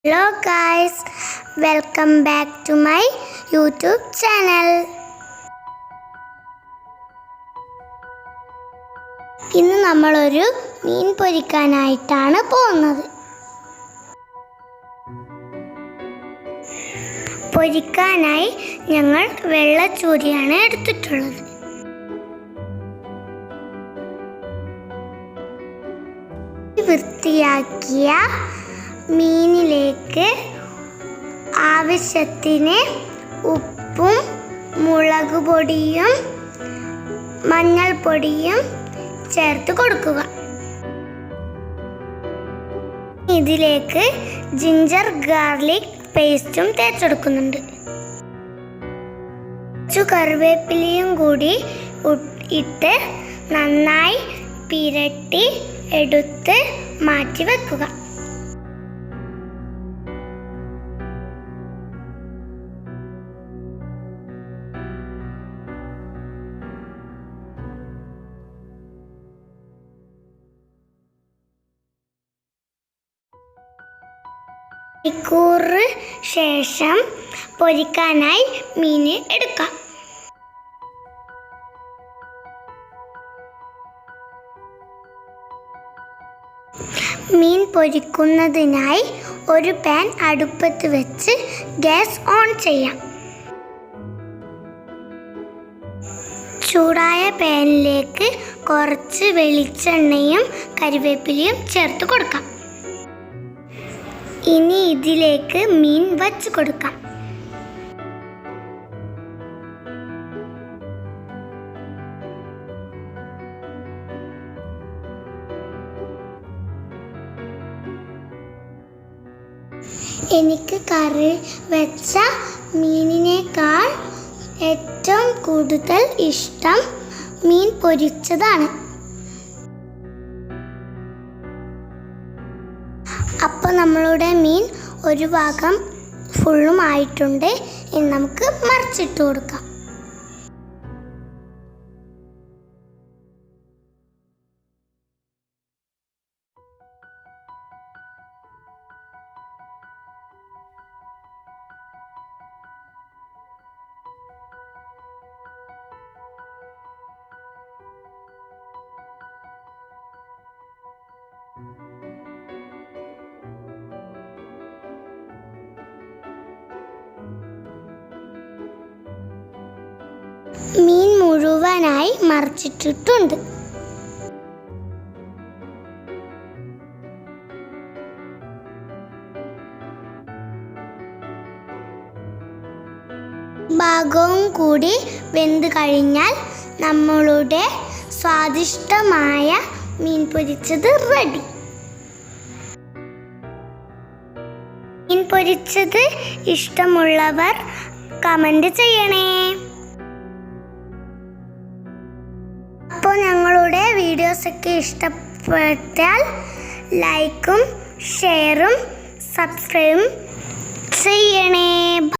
Hello guys, welcome back to my YouTube channel. ഇന്ന് നമ്മളൊരു മീൻ പൊരിക്കാനായിട്ടാണ് പോകുന്നത്. പൊരിക്കാനായി ഞങ്ങൾ വെള്ളച്ചൂരിയാണ് എടുത്തിട്ടുള്ളത്. വൃത്തിയാക്കിയ മീനിലേക്ക് ആവശ്യത്തിന് ഉപ്പും മുളക് പൊടിയും മഞ്ഞൾപ്പൊടിയും ചേർത്ത് കൊടുക്കുക. ഇതിലേക്ക് ജിഞ്ചർ ഗാർലിക് പേസ്റ്റും തേച്ചെടുക്കുന്നുണ്ട്. കറിവേപ്പിലയും കൂടി ഇട്ട് നന്നായി പിരട്ടി എടുത്ത് മാറ്റി വെക്കുക. മണിക്കൂറിന് ശേഷം പൊരിക്കാനായി മീൻ എടുക്കാം. മീൻ പൊരിക്കുന്നതിനായി ഒരു പാൻ അടുപ്പത്ത് വെച്ച് ഗ്യാസ് ഓൺ ചെയ്യാം. ചൂടായ പാനിലേക്ക് കുറച്ച് വെളിച്ചെണ്ണയും കറിവേപ്പിലയും ചേർത്ത് കൊടുക്കാം. ഇനി ഇതിലേക്ക് മീൻ വച്ച് കൊടുക്കാം. എനിക്ക് കറി വെച്ച മീനിനേക്കാൾ ഏറ്റവും കൂടുതൽ ഇഷ്ടം മീൻ പൊരിച്ചതാണ്. അപ്പോൾ നമ്മളുടെ മീൻ ഒരു ഭാഗം ഫുള്ളും ആയിട്ടുണ്ട്. ഇനി നമുക്ക് മറിച്ചിട്ട് കൊടുക്കാം. മീൻ മുഴുവനായി മറിച്ചിട്ടിട്ടുണ്ട്. ഭാഗവും കൂടി വെന്ത് കഴിഞ്ഞാൽ നമ്മളുടെ സ്വാദിഷ്ടമായ മീൻ പൊരിച്ചത് റെഡി. മീൻ പൊരിച്ചത് ഇഷ്ടമുള്ളവർ കമന്റ് ചെയ്യണേ. അപ്പോൾ ഞങ്ങളുടെ വീഡിയോസൊക്കെ ഇഷ്ടപ്പെട്ടാൽ ലൈക്കും ഷെയറും സബ്സ്ക്രൈബും ചെയ്യണേ.